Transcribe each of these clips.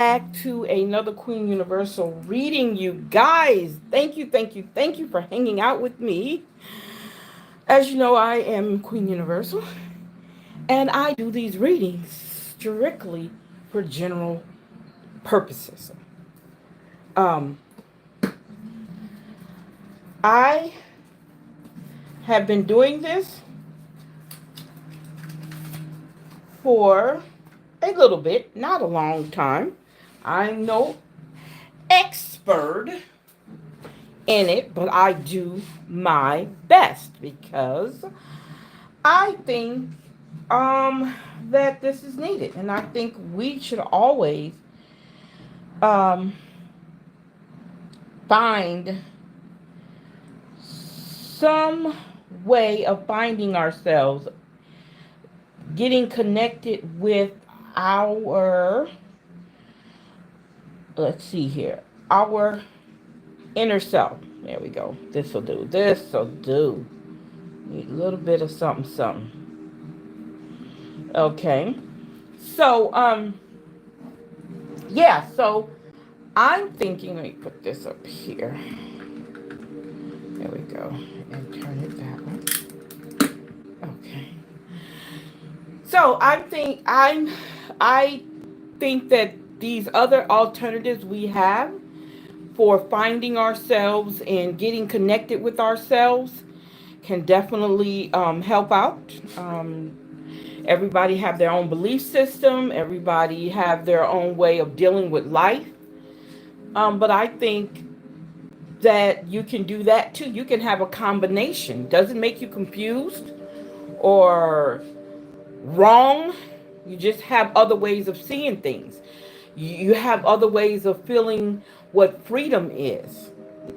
back to another Queen Universal reading, you guys. Thank you for hanging out with me. As you know, I am Queen Universal, and I do these readings strictly for general purposes. Um, I have been doing this for a little bit, not a long time. I'm no expert in it, but I do my best because I think that this is needed, and I think we should always um, find some way of finding ourselves, getting connected with our, let's see here, our inner self. There we go. This will do. This will do. Need a little bit of something, something. Okay. So, yeah. So I'm thinking. Let me put this up here. There we go, and turn it that way. Okay. So I think that these other alternatives we have for finding ourselves and getting connected with ourselves can definitely help out. Everybody have their own belief system. Everybody have their own way of dealing with life. But I think that you can do that too. You can have a combination. Doesn't make you confused or wrong. You just have other ways of seeing things. You have other ways of feeling what freedom is,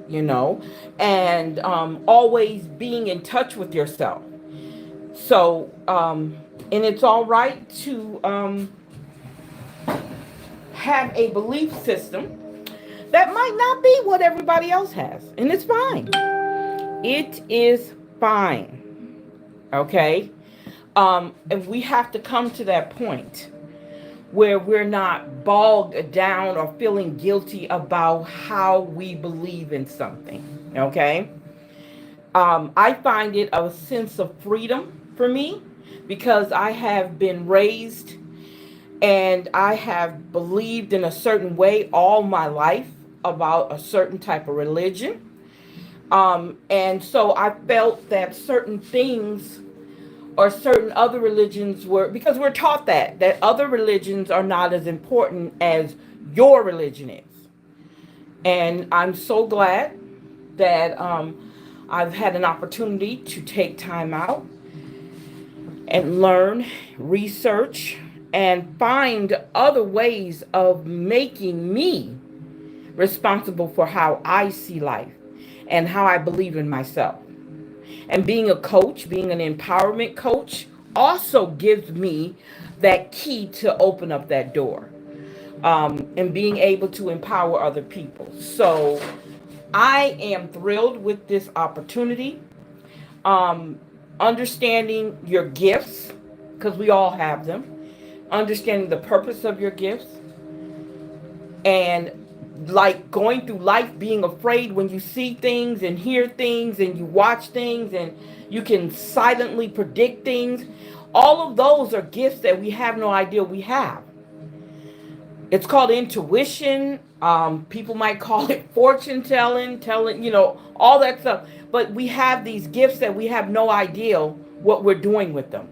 you know, and always being in touch with yourself. So, and it's all right to have a belief system that might not be what everybody else has, and it's fine. It is fine. Okay? And we have to come to that point where we're not bogged down or feeling guilty about how we believe in something. Okay? I find it a sense of freedom for me because I have been raised and I have believed in a certain way all my life about a certain type of religion. And so I felt that certain things or certain other religions were, because we're taught that other religions are not as important as your religion is. And I'm so glad that I've had an opportunity to take time out and learn, research, and find other ways of making me responsible for how I see life and how I believe in myself. And being a coach, being an empowerment coach, also gives me that key to open up that door, and being able to empower other people. So I am thrilled with this opportunity. Um, Understanding your gifts, because we all have them, understanding the purpose of your gifts, and like going through life being afraid when you see things and hear things and you watch things and you can silently predict things. All of those are gifts that we have no idea we have. It's called intuition. People might call it fortune telling, all that stuff. But we have these gifts that we have no idea what we're doing with them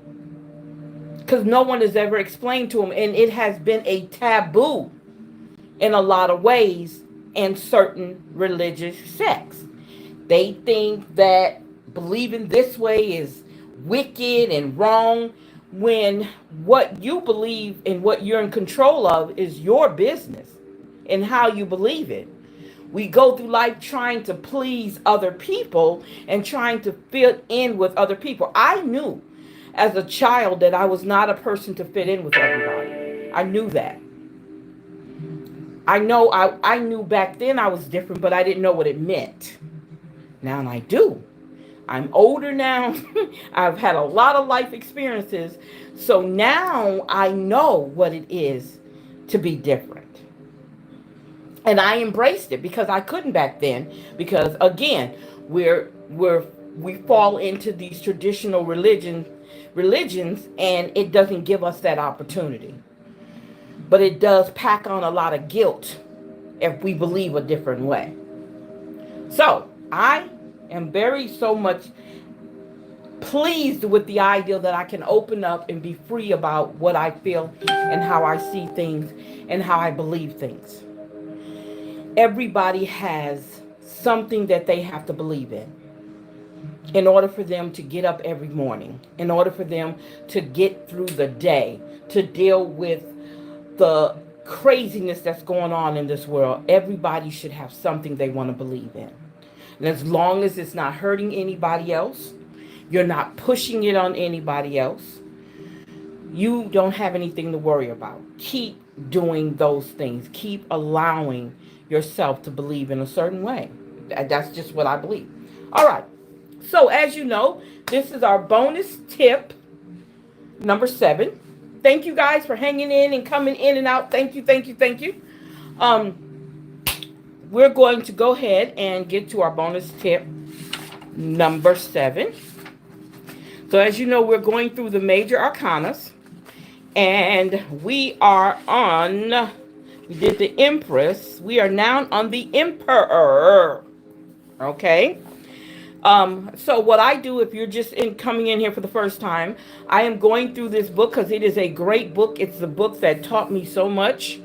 because no one has ever explained to them, and it has been a taboo in a lot of ways in certain religious sects. They think that believing this way is wicked and wrong when what you believe and what you're in control of is your business and how you believe it. We go through life trying to please other people and trying to fit in with other people. I knew as a child that I was not a person to fit in with everybody. I knew that. I knew back then I was different, but I didn't know what it meant. Now I do. I'm older now. I've had a lot of life experiences. So now I know what it is to be different. And I embraced it because I couldn't back then. Because again, we fall into these traditional religions, and it doesn't give us that opportunity. But it does pack on a lot of guilt if we believe a different way. So I am very so much pleased with the idea that I can open up and be free about what I feel and how I see things and how I believe things. Everybody has something that they have to believe in order for them to get up every morning, in order for them to get through the day, to deal with the craziness that's going on in this world. Everybody should have something they want to believe in. And as long as it's not hurting anybody else, you're not pushing it on anybody else, you don't have anything to worry about. Keep doing those things. Keep allowing yourself to believe in a certain way. That's just what I believe. All right. So as you know, this is our bonus tip number 7. Thank you guys for hanging in and coming in and out. Thank you, thank you, thank you. We're going to go ahead and get to our bonus tip number 7. So as you know, we're going through the major arcanas, and we are on, we did the Empress. We are now on the Emperor. Okay. So what I do, if you're just coming in here for the first time, I am going through this book because it is a great book. It's the book that taught me so much.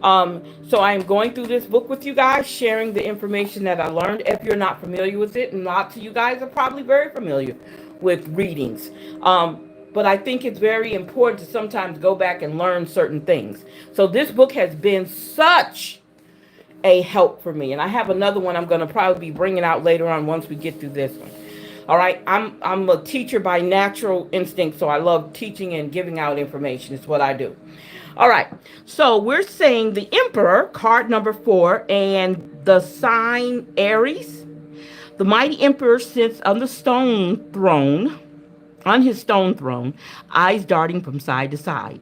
So I am going through this book with you guys, sharing the information that I learned. If you're not familiar with it, and lots of you guys are probably very familiar with readings. But I think it's very important to sometimes go back and learn certain things. So this book has been such a help for me, and I have another one I'm going to probably be bringing out later on once we get through this one. All right, I'm a teacher by natural instinct, so I love teaching and giving out information. It's what I do. All right, so we're saying the Emperor, card number 4, and the sign Aries. The mighty Emperor sits on the stone throne, on his stone throne, eyes darting from side to side,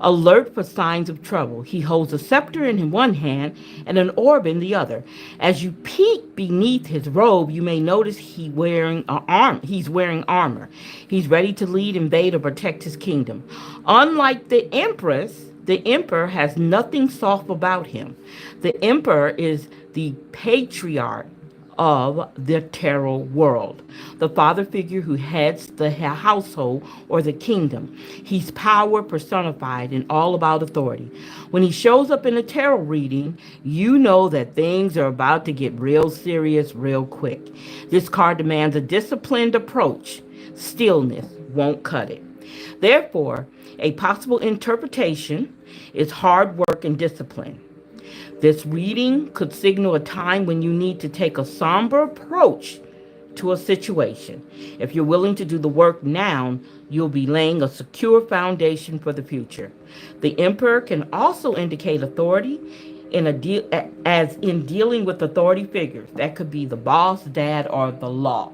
alert for signs of trouble. He holds a scepter in one hand and an orb in the other. As you peek beneath his robe, you may notice he's wearing armor. He's ready to lead, invade, or protect his kingdom. Unlike the Empress, the Emperor has nothing soft about him. The Emperor is the patriarch of the tarot world, the father figure who heads the household or the kingdom. He's power personified and all about authority. When he shows up in a tarot reading, you know that things are about to get real serious real quick. This card demands a disciplined approach. Stillness won't cut it. Therefore, a possible interpretation is hard work and discipline. This reading could signal a time when you need to take a somber approach to a situation. If you're willing to do the work now, you'll be laying a secure foundation for the future. The Emperor can also indicate authority as in dealing with authority figures. That could be the boss, dad, or the law.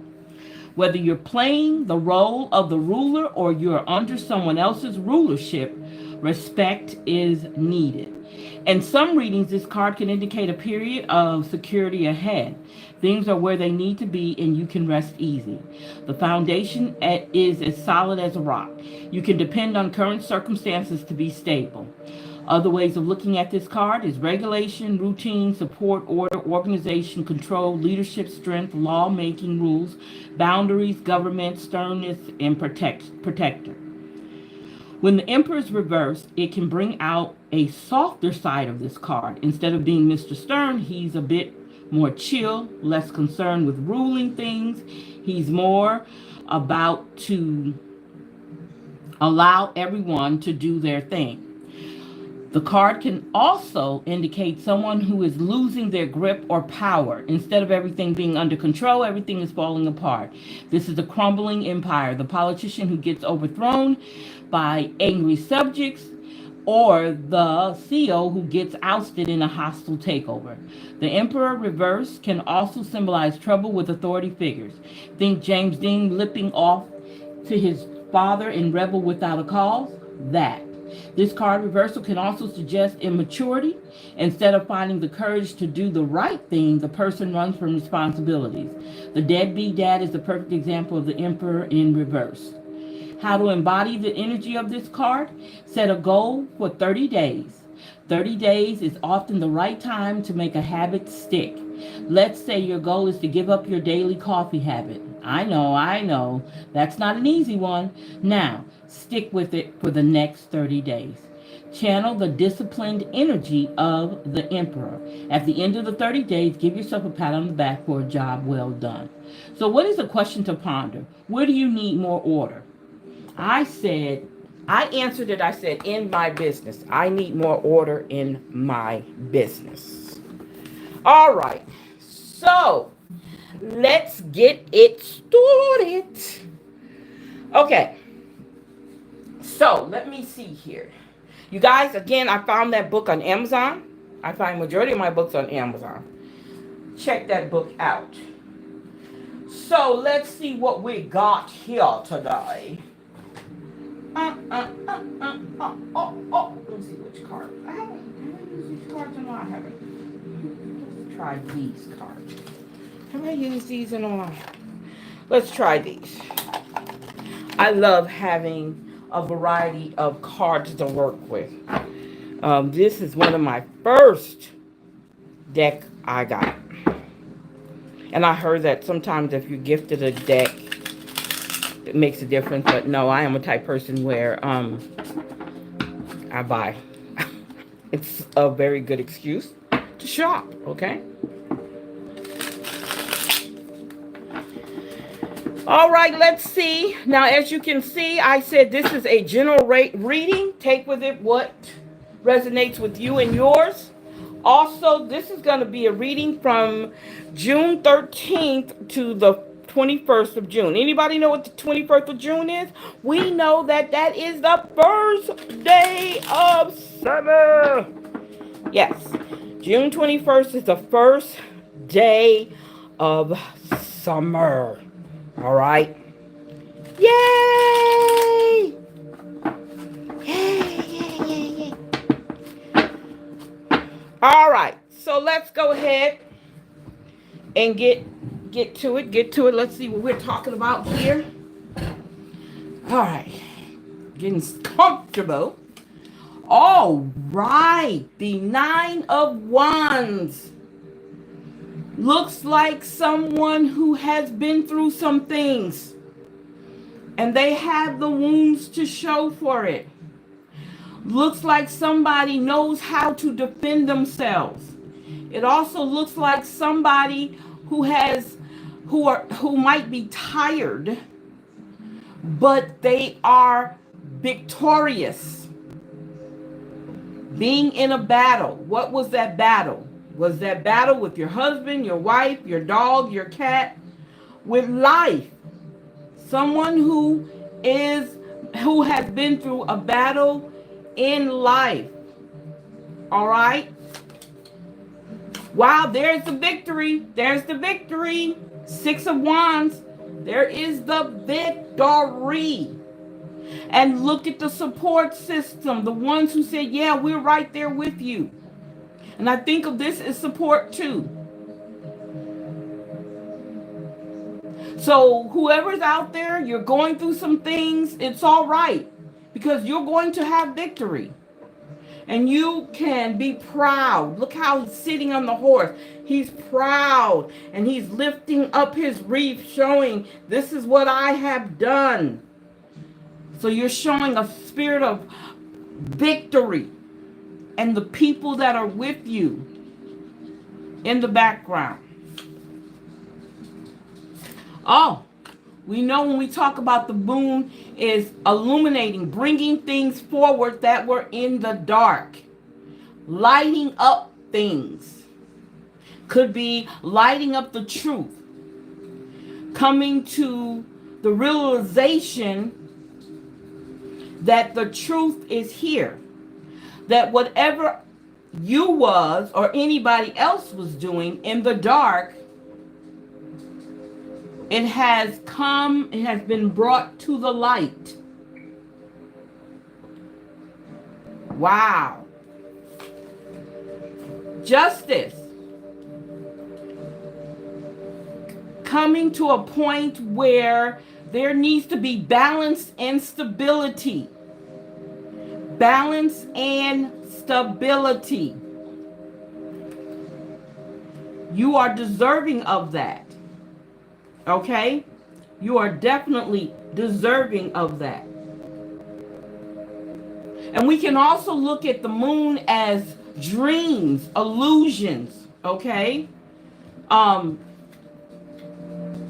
Whether you're playing the role of the ruler or you're under someone else's rulership, respect is needed. In some readings, this card can indicate a period of security ahead. Things are where they need to be and you can rest easy. The foundation is as solid as a rock. You can depend on current circumstances to be stable. Other ways of looking at this card is regulation, routine, support, order, organization, control, leadership, strength, law-making, rules, boundaries, government, sternness, and protector. When the Emperor is reversed, it can bring out a softer side of this card. Instead of being Mr. Stern, he's a bit more chill, less concerned with ruling things. He's more about to allow everyone to do their thing. The card can also indicate someone who is losing their grip or power. Instead of everything being under control, everything is falling apart. This is a crumbling empire. The politician who gets overthrown by angry subjects, or the CEO who gets ousted in a hostile takeover. The Emperor reverse can also symbolize trouble with authority figures. Think James Dean lipping off to his father in Rebel Without a Cause? That. This card reversal can also suggest immaturity. Instead of finding the courage to do the right thing, the person runs from responsibilities. The deadbeat dad is the perfect example of the Emperor in reverse. How to embody the energy of this card? Set a goal for 30 days. 30 days is often the right time to make a habit stick. Let's say your goal is to give up your daily coffee habit. I know. That's not an easy one. Now, stick with it for the next 30 days. Channel the disciplined energy of the Emperor. At the end of the 30 days, give yourself a pat on the back for a job well done. So, what is a question to ponder? Where do you need more order? I answered it. I said, in my business. I need more order in my business. All right. So, let's get it started. Okay. So, let me see here. You guys, again, I found that book on Amazon. I find majority of my books on Amazon. Check that book out. So, let's see what we got here today. Let me see which card. I haven't used these cards in a while. I haven't. Let's try these cards. Have I used these in a while? Let's try these. I love having a variety of cards to work with. This is one of my first deck I got. And I heard that sometimes if you're gifted a deck, it makes a difference, but no, I am a type person where I buy. It's a very good excuse to shop, okay? All right, let's see. Now, as you can see, I said this is a general reading. Take with it what resonates with you and yours. Also, this is going to be a reading from June 13th to the 21st of June. Anybody know what the 21st of June is? We know that that is the first day of summer. Yes, June 21st is the first day of summer. All right. Yay! Yay. All right. So let's go ahead and get to it. Let's see what we're talking about here. All right. Getting comfortable. All right. The 9 of Wands. Looks like someone who has been through some things. And they have the wounds to show for it. Looks like somebody knows how to defend themselves. It also looks like somebody who might be tired, but they are victorious. Being in a battle. What was that battle? Was that battle with your husband, your wife, your dog, your cat? With life. Someone who has been through a battle in life. All right? Wow, there's the victory. There's the victory. 6 of Wands. There is the victory. And look at the support system. The ones who said, yeah, we're right there with you. And I think of this as support too. So whoever's out there, you're going through some things, it's all right. Because you're going to have victory. And you can be proud. Look how he's sitting on the horse. He's proud. And he's lifting up his wreath, showing this is what I have done. So you're showing a spirit of victory. And the people that are with you in the background. Oh, we know when we talk about the moon is illuminating, bringing things forward that were in the dark. Lighting up things. Could be lighting up the truth. Coming to the realization that the truth is here. That whatever you was or anybody else was doing in the dark, it has been brought to the light. Wow. Justice. Coming to a point where there needs to be balance and stability. Balance and stability. You are deserving of that. Okay? You are definitely deserving of that. And we can also look at the moon as dreams, illusions, okay?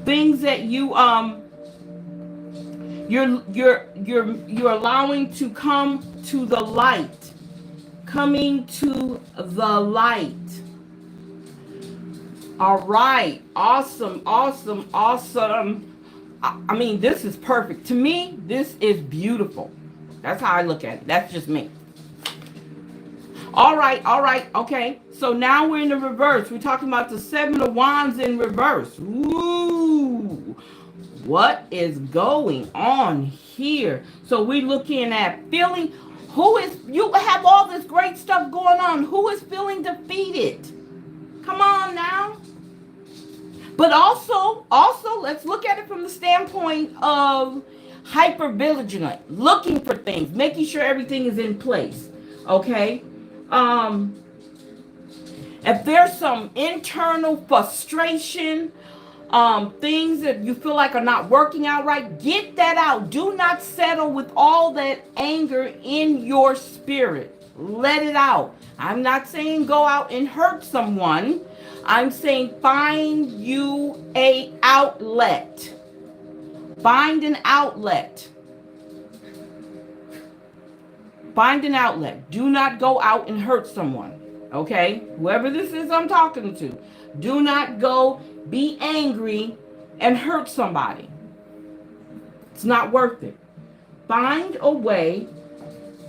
Things that you're allowing to come to the light. Coming to the light. All right. Awesome. I mean, this is perfect. To me, this is beautiful. That's how I look at it. That's just me. All right. Okay. So now we're in the reverse. We're talking about the Seven of Wands in reverse. Ooh. What is going on here? So we're looking at feeling. You have all this great stuff going on. Who is feeling defeated? Come on now. But also, let's look at it from the standpoint of hypervigilant, looking for things, making sure everything is in place. Okay? If there's some internal frustration, things that you feel like are not working out right, get that out. Do not settle with all that anger in your spirit. Let it out. I'm not saying go out and hurt someone. I'm saying find you an outlet. Find an outlet. Find an outlet. Do not go out and hurt someone. Okay? Whoever this is I'm talking to. Do not go be angry and hurt somebody. It's not worth it. Find a way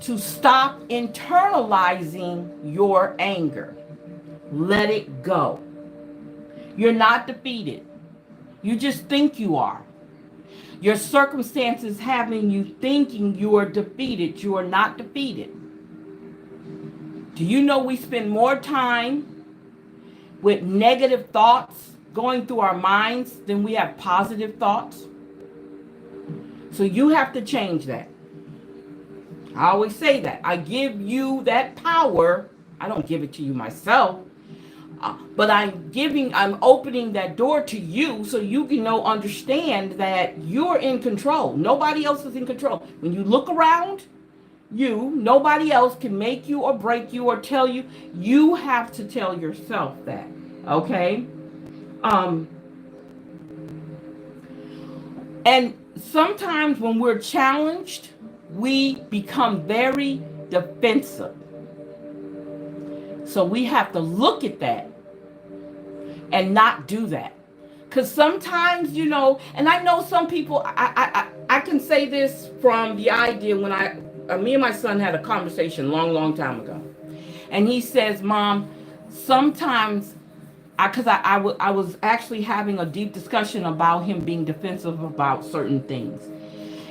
to stop internalizing your anger. Let it go. You're not defeated. You just think you are. Your circumstances having you thinking you are defeated. You are not defeated. Do you know we spend more time with negative thoughts going through our minds than we have positive thoughts? So you have to change that. I always say that. I give you that power. I don't give it to you myself. But I'm opening that door to you so you can understand that you're in control. Nobody else is in control. When you look around you, nobody else can make you or break you or tell you. You have to tell yourself that. Okay? And sometimes when we're challenged, we become very defensive. So we have to look at that and not do that. Because sometimes, and I know some people, I can say this from the idea when me and my son had a conversation long time ago. And he says, Mom, sometimes, because I was actually having a deep discussion about him being defensive about certain things.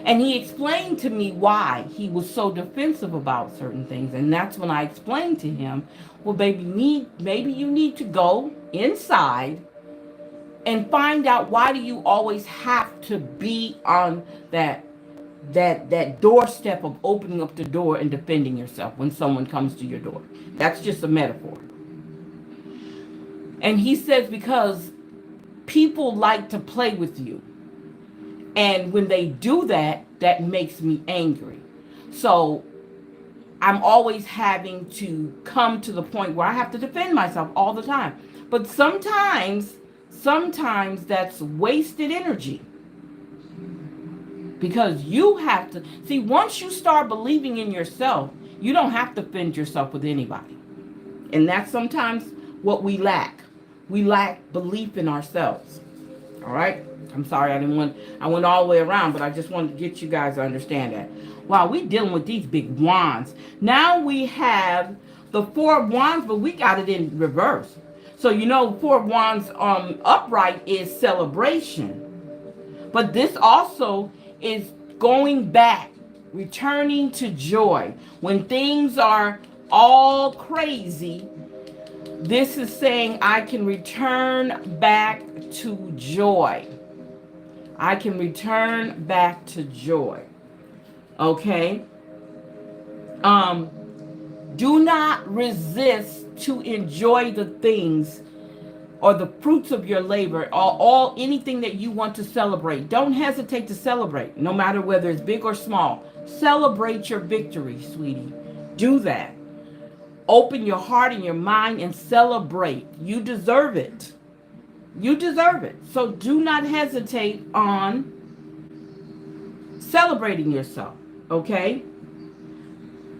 And he explained to me why he was so defensive about certain things. And that's when I explained to him, well, baby, maybe you need to go inside and find out why do you always have to be on that doorstep of opening up the door and defending yourself when someone comes to your door. That's just a metaphor. And he says because people like to play with you. And when they do that, that makes me angry. So I'm always having to come to the point where I have to defend myself all the time. But sometimes that's wasted energy. Because you have to, see, once you start believing in yourself, you don't have to defend yourself with anybody. And that's sometimes what we lack. We lack belief in ourselves. All right? I'm sorry, I went all the way around, but I just wanted to get you guys to understand that. Wow, we're dealing with these big wands. Now we have the Four of Wands, but we got it in reverse. So, Four of Wands upright is celebration. But this also is going back returning to joy. When things are all crazy, this is saying I can return back to joy. I can return back to joy. Okay? Do not resist to enjoy the things or the fruits of your labor, or anything that you want to celebrate. Don't hesitate to celebrate, no matter whether it's big or small. Celebrate your victory, sweetie. Do that. Open your heart and your mind and celebrate. You deserve it. You deserve it. So do not hesitate on celebrating yourself, okay?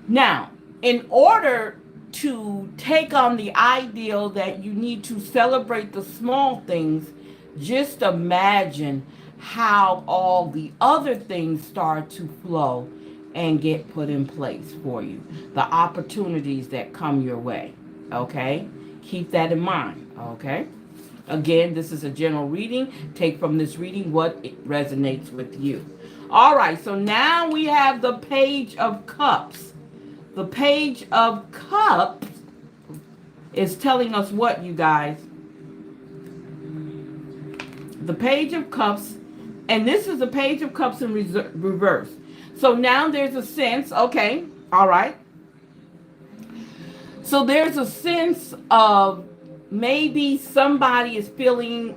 Now, in order to take on the ideal that you need to celebrate the small things, just imagine how all the other things start to flow and get put in place for you. The opportunities that come your way, okay? Keep that in mind, okay? Again, this is a general reading. Take from this reading what it resonates with you. All right, so now we have the Page of Cups. The Page of Cups is telling us what, you guys? The Page of Cups, and this is the Page of Cups in reverse. So now there's a sense, okay, all right. So there's a sense of maybe somebody is feeling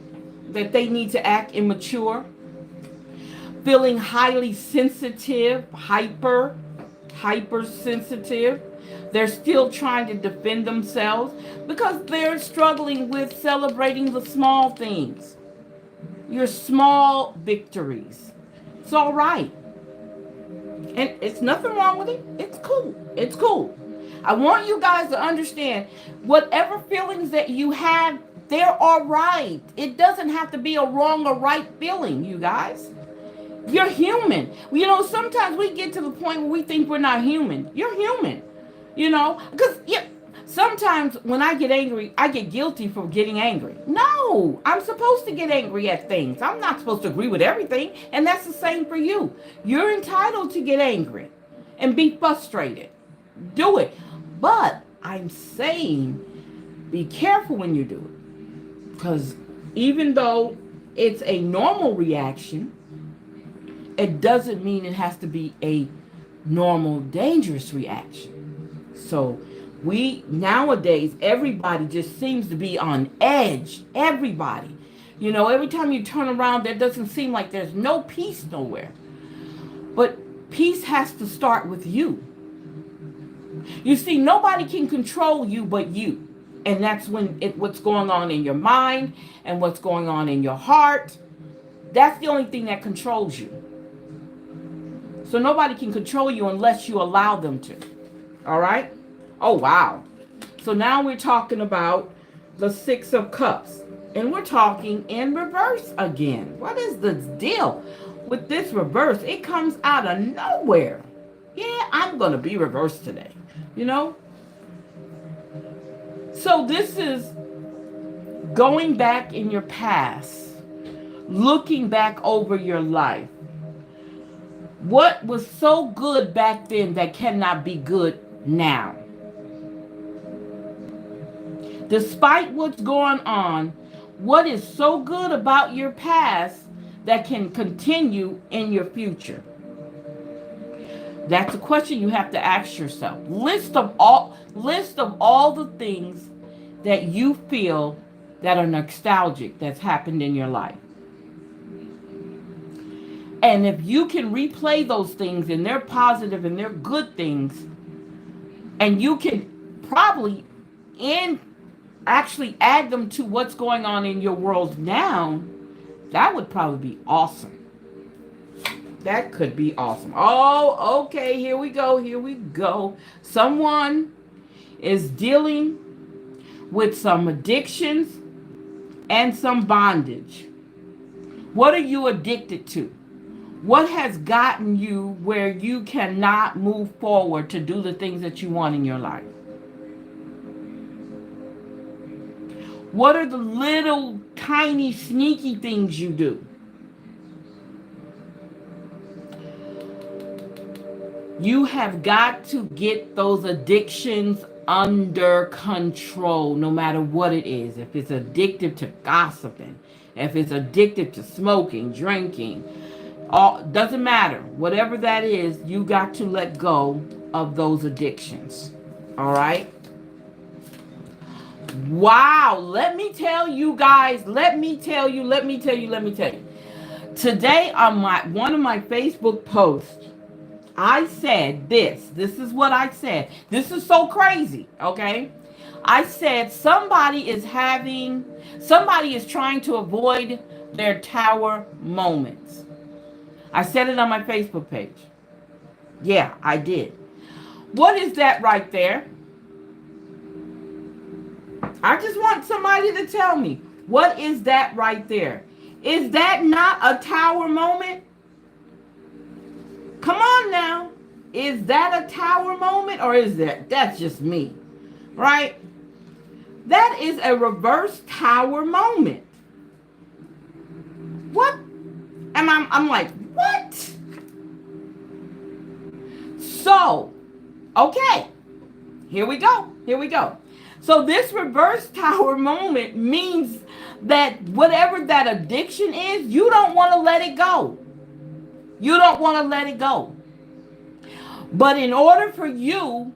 that they need to act immature, feeling highly sensitive, hypersensitive. They're still trying to defend themselves because they're struggling with celebrating the small things, your small victories. It's all right. And it's nothing wrong with it. It's cool. It's cool. I want you guys to understand, whatever feelings that you have, they're all right. It doesn't have to be a wrong or right feeling, you guys. You're human. You know, sometimes we get to the point where we think we're not human. You're human. You know, because sometimes when I get angry, I get guilty for getting angry. No, I'm supposed to get angry at things. I'm not supposed to agree with everything. And that's the same for you. You're entitled to get angry and be frustrated. Do it. But I'm saying be careful when you do it. Because even though it's a normal reaction, it doesn't mean it has to be a normal, dangerous reaction. So nowadays, everybody just seems to be on edge. Everybody. You know, every time you turn around, there doesn't seem like there's no peace nowhere. But peace has to start with you. You see, nobody can control you but you. And that's what's going on in your mind and what's going on in your heart. That's the only thing that controls you. So nobody can control you unless you allow them to. All right? Oh, wow. So now we're talking about the Six of Cups. And we're talking in reverse again. What is the deal with this reverse? It comes out of nowhere. Yeah, I'm going to be reversed today. You know? So this is going back in your past, looking back over your life. What was so good back then that cannot be good now? Despite what's going on, what is so good about your past that can continue in your future? That's a question you have to ask yourself. List of all the things that you feel that are nostalgic that's happened in your life. And if you can replay those things and they're positive and they're good things, and you can probably actually add them to what's going on in your world now, that would probably be awesome. That could be awesome. Oh, okay, here we go. Someone is dealing with some addictions and some bondage. What are you addicted to? What has gotten you where you cannot move forward to do the things that you want in your life? What are the little tiny sneaky things you do? You have got to get those addictions under control, no matter what it is. If it's addictive to gossiping, if it's addictive to smoking, drinking, all doesn't matter. Whatever that is, you got to let go of those addictions. All right? Wow, let me tell you guys, let me tell you. Today on one of my Facebook posts, I said this. This is what I said. This is so crazy, okay? I said somebody is trying to avoid their tower moments. I said it on my Facebook page. Yeah, I did. What is that right there? I just want somebody to tell me, what is that right there? Is that not a tower moment? Come on now. Is that a tower moment, or is that's just me? Right? That is a reverse tower moment. What? And I'm like, what? So, okay. Here we go. So this reverse tower moment means that whatever that addiction is, you don't want to let it go. You don't want to let it go. But in order for you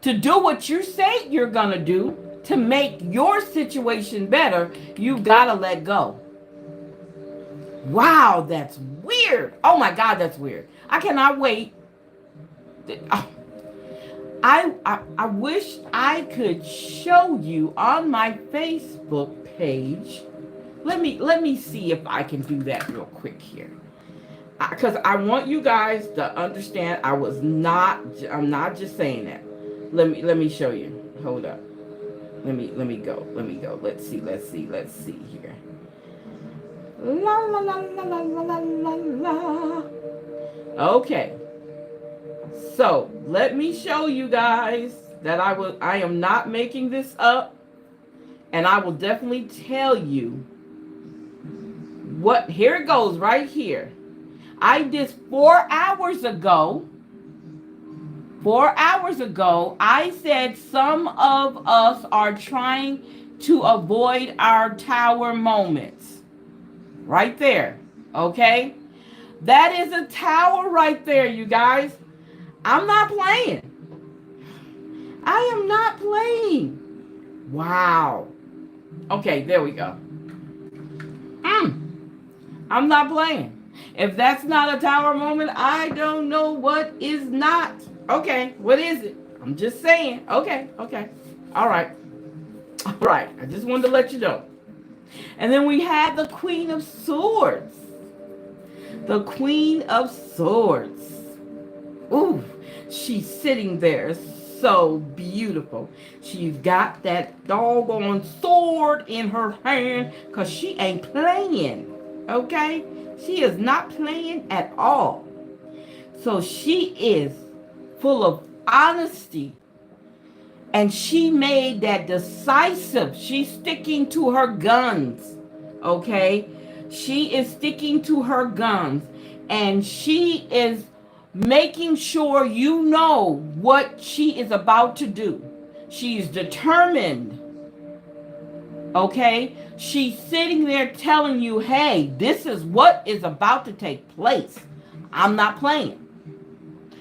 to do what you say you're going to do to make your situation better, you got to let go. Wow, that's weird. Oh my God, that's weird. I cannot wait. I wish I could show you on my Facebook page. Let me see if I can do that real quick here. Because I want you guys to understand I'm not just saying that. Let me show you. Hold up. Let me go. Let's see here. La la la la la la la la. Okay. So let me show you guys that I am not making this up, and I will definitely tell you what. Here it goes right here. I did 4 hours ago. 4 hours ago, I said some of us are trying to avoid our tower moments. Right there. Okay? That is a tower right there, you guys. I'm not playing. I am not playing. Wow. Okay, there we go. I'm not playing. If that's not a tower moment, I don't know what is not. Okay, what is it? I'm just saying. Okay. All right. I just wanted to let you know. And then we had the Queen of Swords. The Queen of Swords. Ooh, she's sitting there so beautiful. She's got that doggone sword in her hand because she ain't playing. Okay? She is not playing at all. So she is full of honesty. And she made that decisive. She's sticking to her guns. Okay? She is sticking to her guns. And she is making sure you know what she is about to do. She's determined. Okay? She's sitting there telling you, hey, this is what is about to take place. I'm not playing.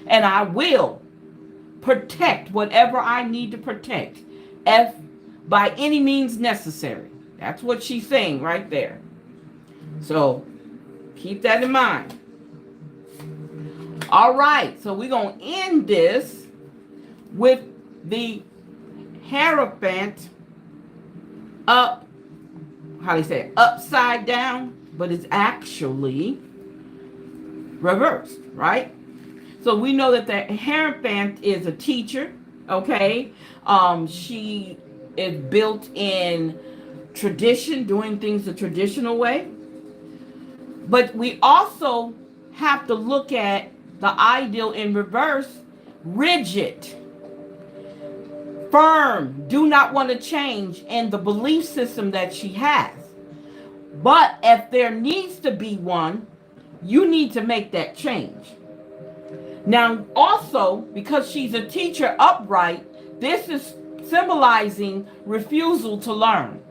And I will protect whatever I need to protect, if by any means necessary. That's what she's saying right there. So keep that in mind. All right, so we're going to end this with the Hierophant up, how do you say it? Upside down, but it's actually reversed, right? So we know that the Hierophant is a teacher, okay? She is built in tradition, doing things the traditional way. But we also have to look at the ideal in reverse, rigid, firm, do not want to change in the belief system that she has. But if there needs to be one, you need to make that change. Now, also, because she's a teacher upright, this is symbolizing refusal to learn.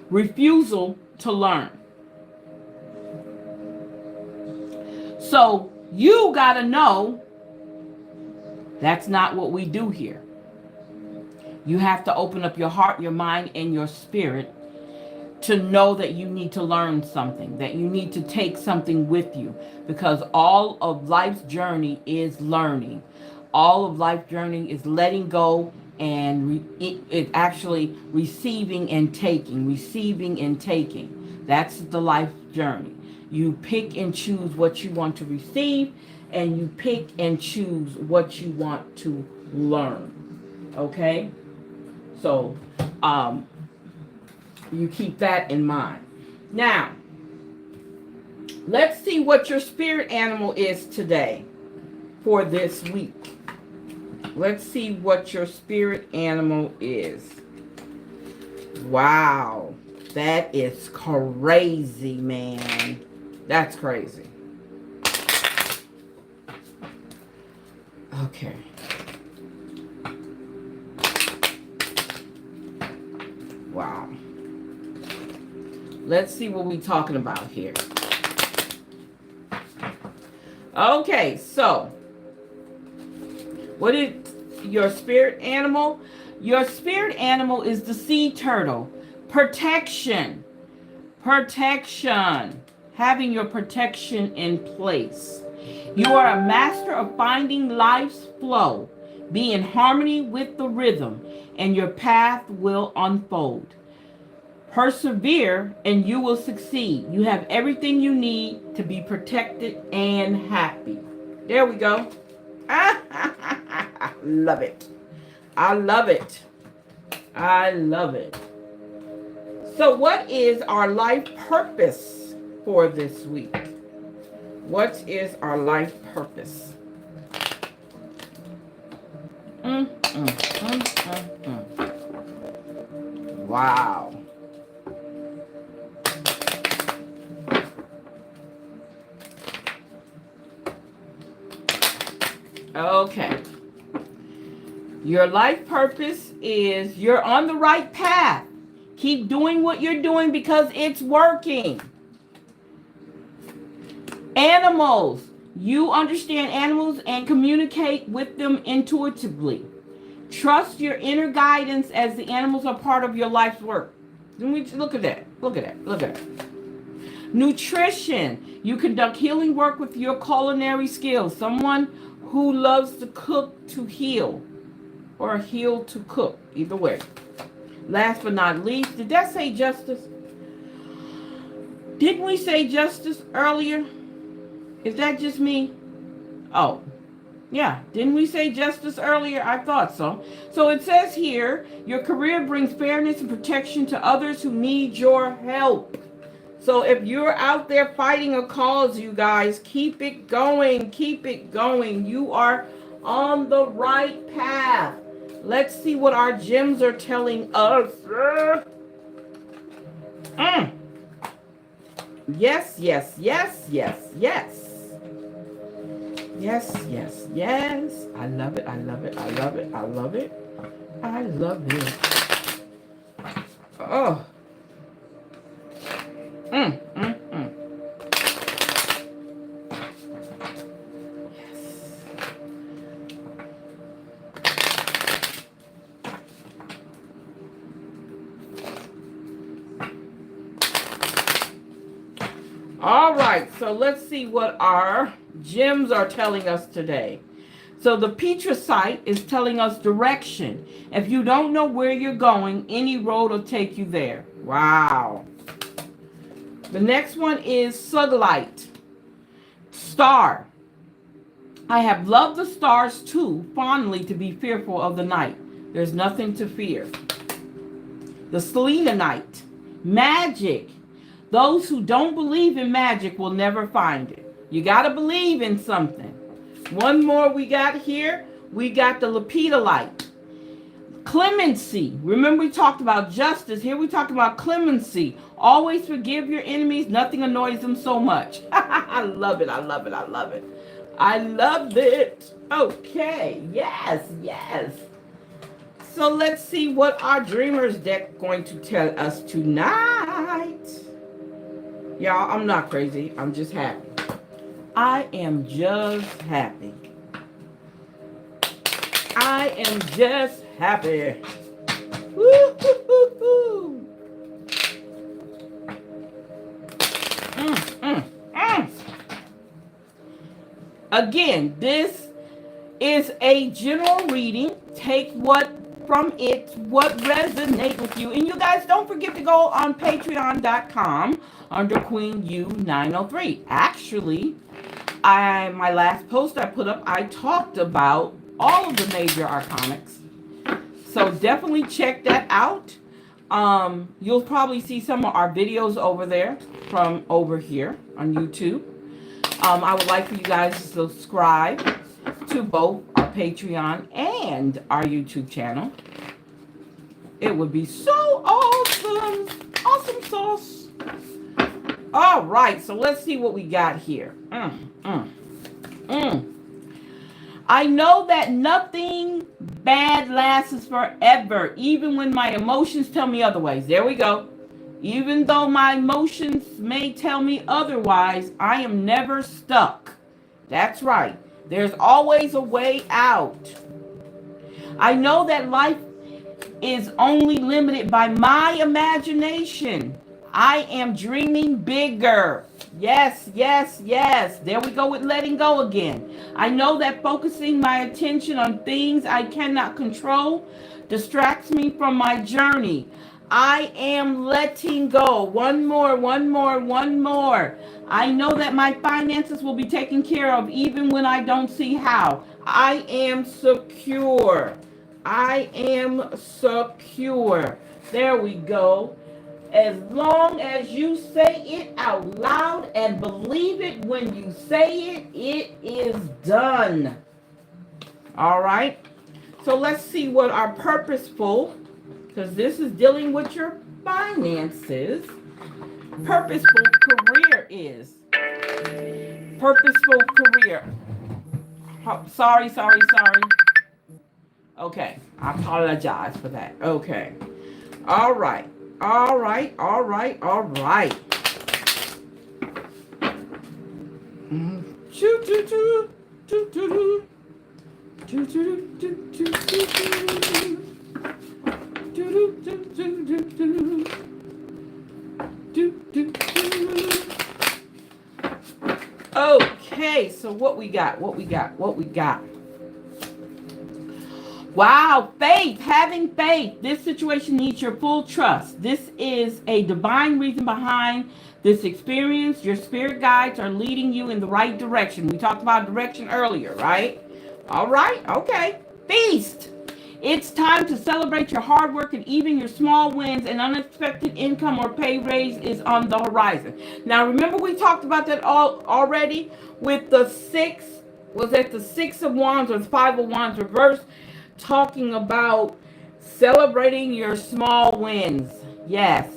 Refusal to learn. So you got to know that's not what we do here. You have to open up your heart, your mind, and your spirit to know that you need to learn something, that you need to take something with you, because all of life's journey is learning. All of life's journey is letting go and it actually receiving and taking, receiving and taking. That's the life journey. You pick and choose what you want to receive, and you pick and choose what you want to learn. Okay? So, you keep that in mind. Now, let's see what your spirit animal is today for this week. Let's see what your spirit animal is. Wow, that is crazy, man. That's crazy. Okay. Wow. Let's see what we're talking about here. Okay, so what is your spirit animal? Your spirit animal is the sea turtle. Protection. Protection. Having your protection in place. You are a master of finding life's flow. Be in harmony with the rhythm, and your path will unfold. Persevere and you will succeed. You have everything you need to be protected and happy. There we go. Love it. I love it. I love it. So what is our life purpose for this week? What is our life purpose? Wow. Okay. Your life purpose is you're on the right path. Keep doing what you're doing because it's working. Animals. You understand animals and communicate with them intuitively. Trust your inner guidance as the animals are part of your life's work. Look at that. Look at that. Look at that. Nutrition. You conduct healing work with your culinary skills. Someone who loves to cook to heal, or heal to cook, either way. Last but not least, did that say justice? Didn't we say justice earlier? Is that just me? Oh, yeah. Didn't we say justice earlier? I thought so. So it says here, your career brings fairness and protection to others who need your help. So if you're out there fighting a cause, you guys, keep it going. Keep it going. You are on the right path. Let's see what our gems are telling us. Yes, yes, yes, yes, yes. Yes, yes, yes. I love it. I love it. I love it. I love it. I love it. Oh. Yes. All right, so let's see what our gems are telling us today. So the Petricite is telling us direction. If you don't know where you're going, any road will take you there. Wow. The next one is Suglite. Star. I have loved the stars too fondly to be fearful of the night. There's nothing to fear. The Selenite. Magic. Those who don't believe in magic will never find it. You got to believe in something. One more we got here. We got the Lepidolite. Clemency. Remember we talked about justice. Here we talk about clemency. Always forgive your enemies. Nothing annoys them so much. I love it. I love it. I love it. I loved it. Okay, yes, yes. So let's see what our Dreamers deck going to tell us tonight. Y'all, I'm not crazy. I'm just happy. I am just happy. I am just happy. Woo-hoo-hoo-hoo. Again, this is a general reading. Take what from it, what resonates with you. And you guys don't forget to go on patreon.com under Queen U903. Actually, my last post I put up, I talked about all of the major arcanics. So definitely check that out. You'll probably see some of our videos over there from over here on YouTube. I would like for you guys to subscribe to both our Patreon and our YouTube channel. It would be so awesome. Awesome sauce. All right, so let's see what we got here. I know that nothing bad lasts forever, even when my emotions tell me otherwise. There we go. Even though my emotions may tell me otherwise, I am never stuck. That's right. There's always a way out. I know that life is only limited by my imagination. I am dreaming bigger. Yes, yes, yes. There we go with letting go again. I know that focusing my attention on things I cannot control distracts me from my journey. I am letting go. One more, one more, one more. I know that my finances will be taken care of even when I don't see how. I am secure. I am secure. There we go. As long as you say it out loud and believe it when you say it, it is done. All right. So let's see what our purposeful, because this is dealing with your finances, purposeful career is. Purposeful career. Sorry. Okay, I apologize for that. Okay. All right. Okay, so what we got? Wow, faith, having faith. This situation needs your full trust. This is a divine reason behind this experience. Your spirit guides are leading you in the right direction. We talked about direction earlier, right? All right, okay. Feast. It's time to celebrate your hard work and even your small wins. An unexpected income or pay raise is on the horizon. Now, remember we talked about that already with the six, was that the Six of Wands or the Five of Wands reversed? Talking about celebrating your small wins. Yes.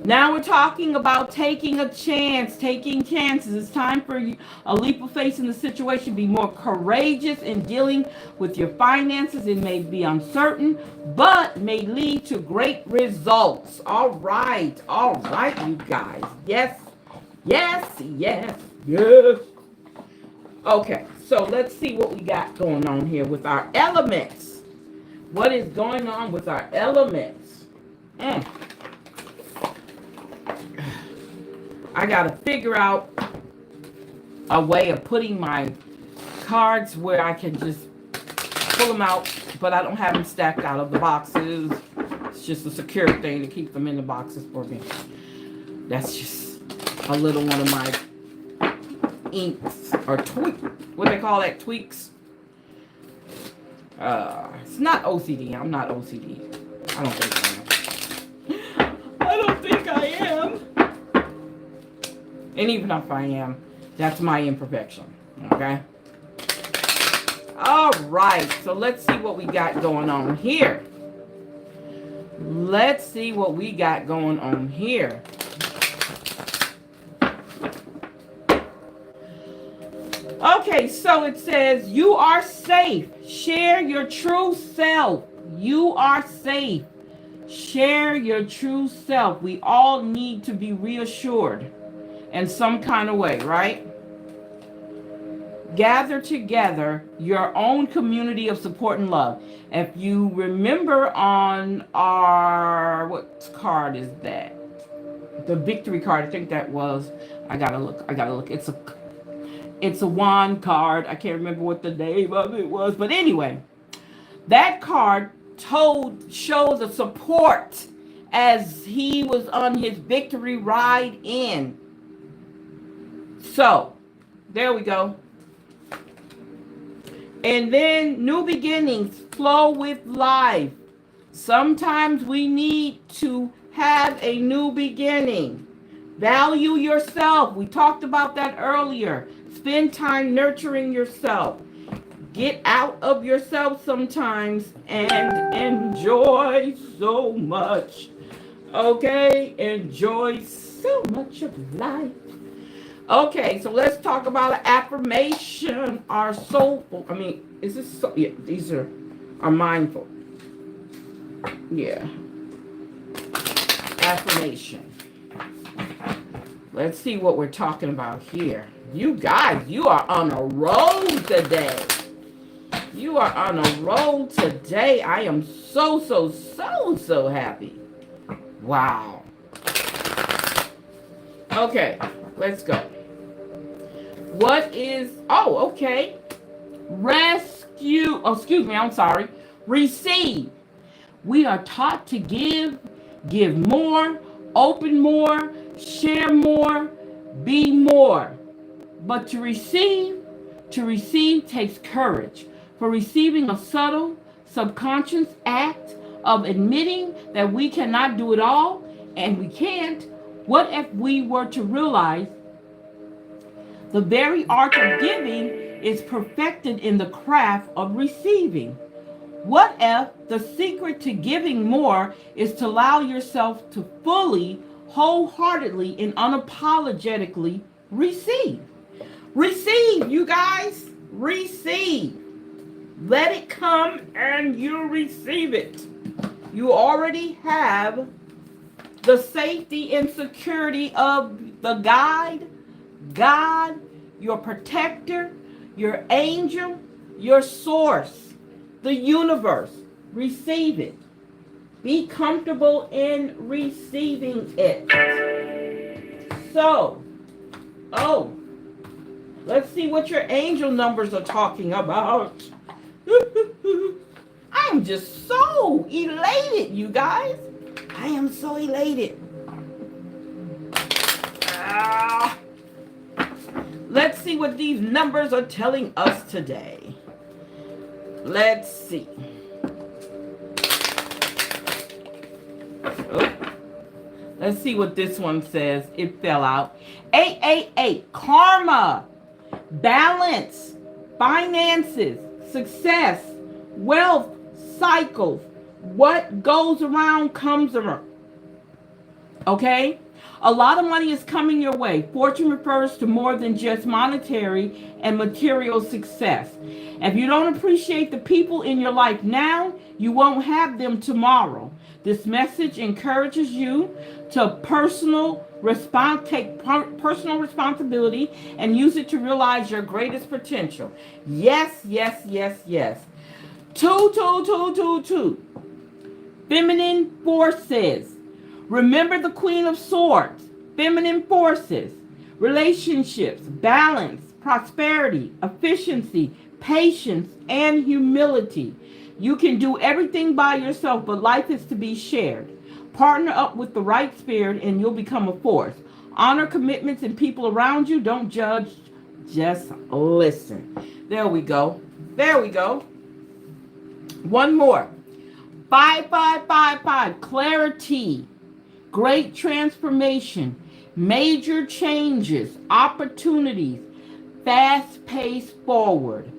Now we're talking about taking a chance, taking chances. It's time for you, a leap of faith in the situation. Be more courageous in dealing with your finances. It may be uncertain, but may lead to great results. All right, you guys. Yes. Okay, so let's see what we got going on here with our elements. What is going on with our elements? I got to figure out a way of putting my cards where I can just pull them out, but I don't have them stacked out of the boxes. It's just a secure thing to keep them in the boxes for me. That's just a little one of my inks or what they call that, tweaks. It's not OCD. I'm not OCD. I don't think I am. And even if I am, that's my imperfection. Okay. All right. So let's see what we got going on here. Okay, so it says, you are safe. Share your true self. You are safe. Share your true self. We all need to be reassured in some kind of way, right? Gather together your own community of support and love. If you remember on our, what card is that? The victory card, I think that was, I gotta look. It's a wand card. I can't remember what the name of it was. But anyway, that card shows the support as he was on his victory ride in. So, there we go. And then new beginnings flow with life. Sometimes we need to have a new beginning. Value yourself. We talked about that earlier. Spend time nurturing yourself. Get out of yourself sometimes and enjoy so much. Okay? Enjoy so much of life. Okay, so let's talk about an affirmation. Our soulful. Is this so? Yeah, these are mindful. Yeah. Affirmation. Let's see what we're talking about here. You guys, you are on a roll today. You are on a roll today. I am so happy. Wow. Okay, let's go. What is, okay. Rescue, excuse me, I'm sorry. Receive. We are taught to give more, open more, share more, be more. But to receive takes courage. For receiving a subtle, subconscious act of admitting that we cannot do it all, and we can't. What if we were to realize the very art of giving is perfected in the craft of receiving? What if the secret to giving more is to allow yourself to fully, wholeheartedly, and unapologetically receive? Receive, you guys. Receive. Let it come and you receive it. You already have the safety and security of the guide, God, your protector, your angel, your source, the universe. Receive it. Be comfortable in receiving it. So, let's see what your angel numbers are talking about. I'm just so elated, you guys. I am so elated. Let's see what these numbers are telling us today. Let's see. Let's see what this one says. It fell out. 888. Karma. Balance. Finances. Success. Wealth. Cycles. What goes around comes around. Okay? A lot of money is coming your way. Fortune refers to more than just monetary and material success. If you don't appreciate the people in your life now, you won't have them tomorrow. This message encourages you to take personal responsibility and use it to realize your greatest potential. Yes, yes, yes, yes. 2. Feminine forces. Remember the Queen of Swords. Feminine forces. Relationships, balance, prosperity, efficiency, patience, and humility. You can do everything by yourself, but life is to be shared. Partner up with the right spirit and you'll become a force. Honor commitments and people around you. Don't judge, just listen. There we go. There we go. One more. 5. Clarity. Great transformation. Major changes. Opportunities. Fast-paced forward.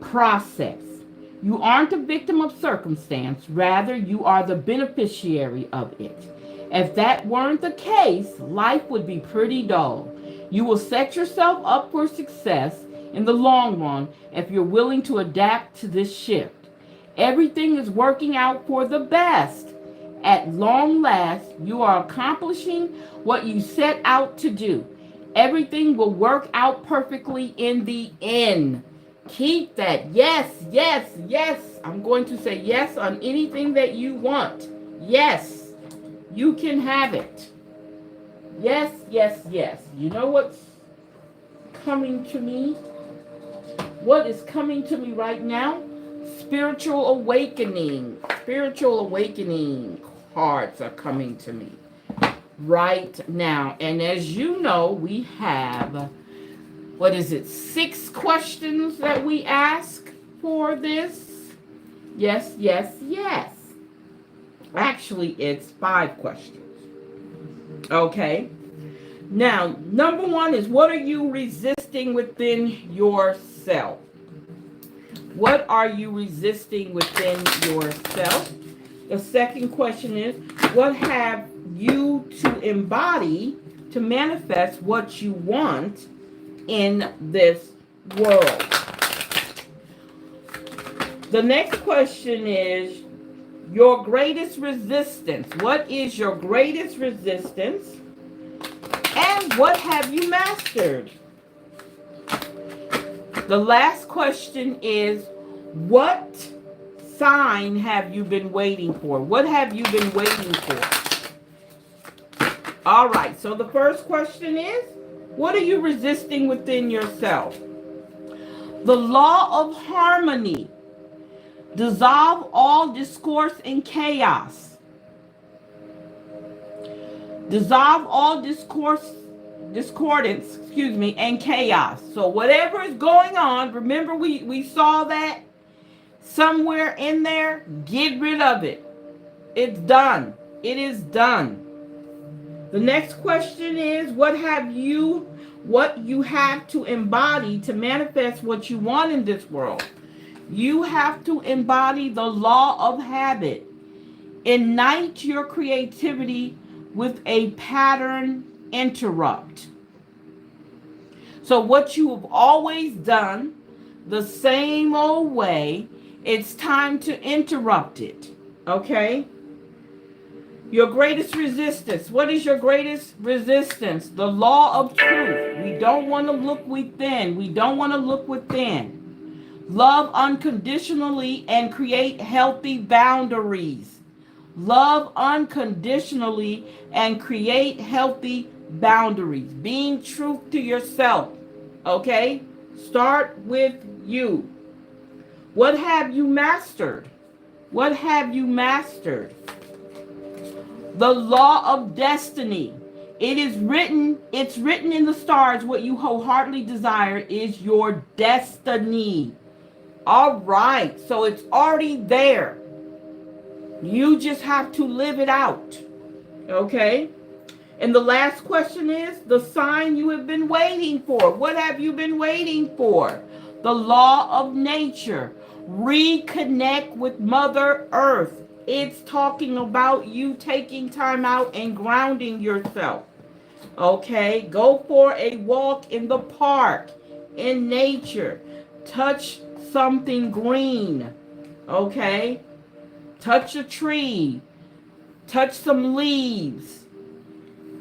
Process. You aren't a victim of circumstance. Rather, you are the beneficiary of it. If that weren't the case, life would be pretty dull. You will set yourself up for success in the long run if you're willing to adapt to this shift. Everything is working out for the best. At long last, you are accomplishing what you set out to do. Everything will work out perfectly in the end. Keep that. Yes, yes, yes. I'm going to say yes on anything that you want. Yes, you can have it. Yes, yes, yes. You know what's coming to me? What is coming to me right now? Spiritual awakening. Spiritual awakening cards are coming to me right now. And as you know, we have, 6 questions that we ask for this? Yes, yes, yes. Actually, it's 5 questions. Okay. Now, number 1 is, what are you resisting within yourself? What are you resisting within yourself? The second question is, what have you to embody to manifest what you want in this world? The next question is, your greatest resistance. What is your greatest resistance? And what have you mastered? The last question is, what sign have you been waiting for? What have you been waiting for? All right, so the first question is, what are you resisting within yourself? The law of harmony. Dissolve all discourse and chaos. Dissolve all discordance, and chaos. So whatever is going on, remember we saw that somewhere in there, get rid of it. It's done. It is done. The next question is, what you have to embody to manifest what you want in this world? You have to embody the law of habit. Ignite your creativity with a pattern interrupt. So what you have always done, the same old way, it's time to interrupt it. Okay? Your greatest resistance. What is your greatest resistance? The law of truth. We don't want to look within. We don't want to look within. Love unconditionally and create healthy boundaries. Love unconditionally and create healthy boundaries. Being true to yourself. Okay? Start with you. What have you mastered? What have you mastered? The law of destiny. It's written in the stars. What you wholeheartedly desire is your destiny. All right, so it's already there. You just have to live it out. Okay? And the last question is, the sign you have been waiting for. What have you been waiting for? The law of nature. Reconnect with Mother Earth. It's talking about you taking time out and grounding yourself. Okay? Go for a walk in the park, in nature. Touch something green. Okay? Touch a tree. Touch some leaves.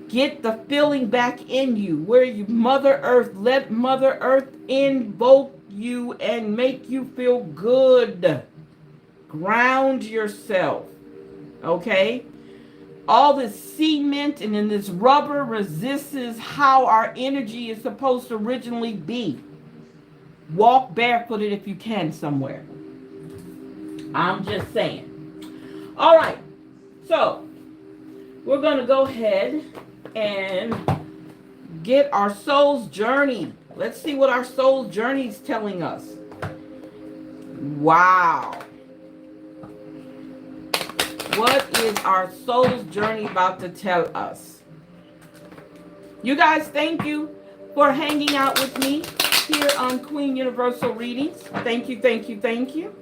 Get the feeling back in you where you Mother Earth, let Mother Earth invoke you and make you feel good. Ground yourself. Okay? All this cement and then this rubber resists how our energy is supposed to originally be. Walk barefooted if you can somewhere. I'm just saying. All right. So, we're going to go ahead and get our soul's journey. Let's see what our soul's journey is telling us. Wow. What is our soul's journey about to tell us? You guys, thank you for hanging out with me here on Queen Universal Readings. Thank you, thank you, thank you.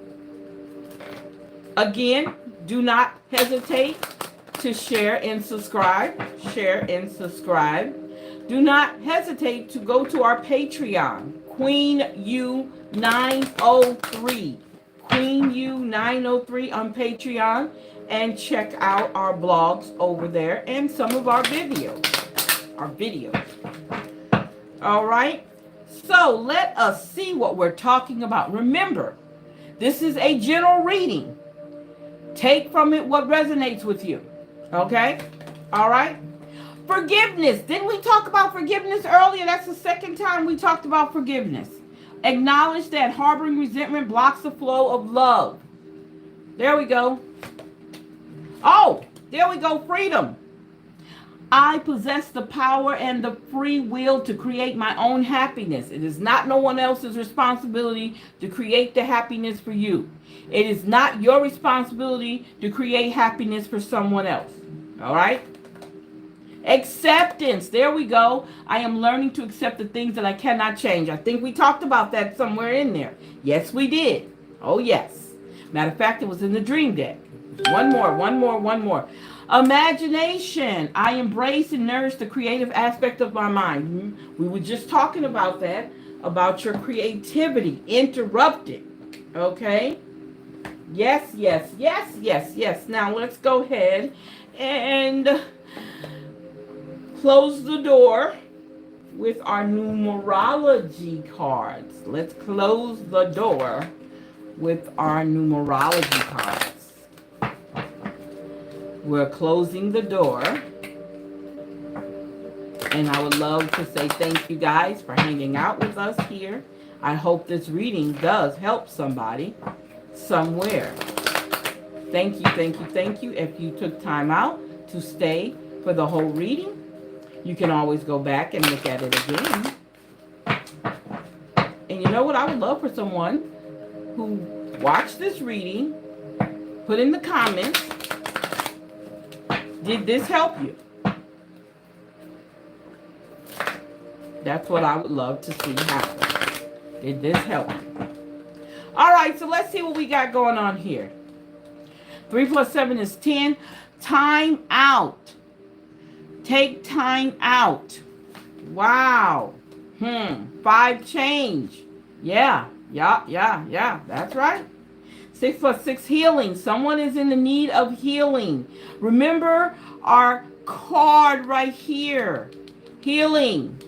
Again, do not hesitate to share and subscribe. Share and subscribe. Do not hesitate to go to our Patreon, Queen U903. Queen U903 on Patreon. And check out our blogs over there and some of our videos. All right. So let us see what we're talking about. Remember, this is a general reading. Take from it what resonates with you. Okay? All right? Forgiveness. Didn't we talk about forgiveness earlier? That's the second time we talked about forgiveness. Acknowledge that harboring resentment blocks the flow of love. There we go. Oh, there we go. Freedom. I possess the power and the free will to create my own happiness. It is not no one else's responsibility to create the happiness for you. It is not your responsibility to create happiness for someone else. All right? Acceptance. There we go. I am learning to accept the things that I cannot change. I think we talked about that somewhere in there. Yes, we did. Oh, yes. Matter of fact, it was in the dream deck. One more. Imagination. I embrace and nourish the creative aspect of my mind. We were just talking about that, about your creativity. Interrupted. Okay? Yes. Now let's go ahead and close the door with our numerology cards. Let's close the door with our numerology cards. We're closing the door. And I would love to say thank you guys for hanging out with us here. I hope this reading does help somebody somewhere. Thank you. If you took time out to stay for the whole reading, you can always go back and look at it again. And you know what? I would love for someone who watched this reading, put in the comments, did this help you? That's what I would love to see happen. Did this help you? All right, so let's see what we got going on here. 3 plus 7 is 10. Time out. Take time out. Wow. 5 change. Yeah. That's right. 6 plus 6, healing. Someone is in the need of healing. Remember our card right here. Healing.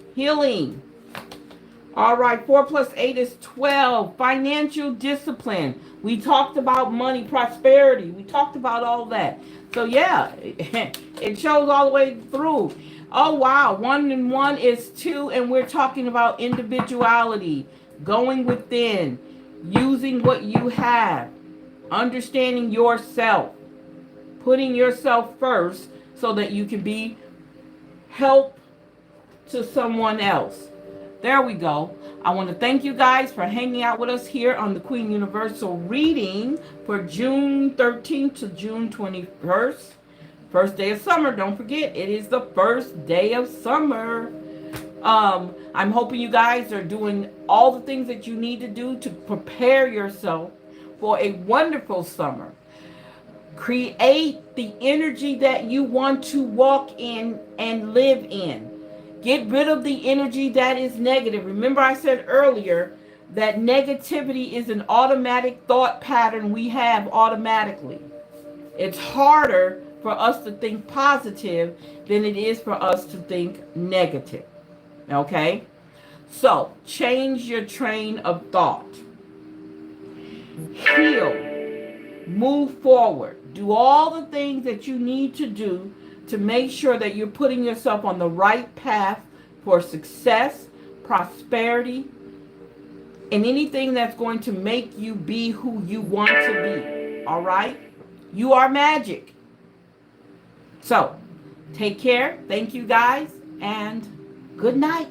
All right, 4 plus 8 is 12. Financial discipline. We talked about money, prosperity. We talked about all that. So yeah, it shows all the way through. Oh wow, 1 and 1 is 2, and we're talking about individuality, going within, using what you have, understanding yourself, putting yourself first so that you can be help to someone else. There we go. I want to thank you guys for hanging out with us here on the Queen Universal reading for June 13th to June 21st. First day of summer. Don't forget, it is the first day of summer. I'm hoping you guys are doing all the things that you need to do to prepare yourself for a wonderful summer. Create the energy that you want to walk in and live in. Get rid of the energy that is negative. Remember I said earlier that negativity is an automatic thought pattern we have automatically. It's harder for us to think positive than it is for us to think negative. Okay? So, change your train of thought. Heal. Move forward. Do all the things that you need to do to make sure that you're putting yourself on the right path for success, prosperity, and anything that's going to make you be who you want to be. All right? You are magic. So, take care. Thank you guys, and good night.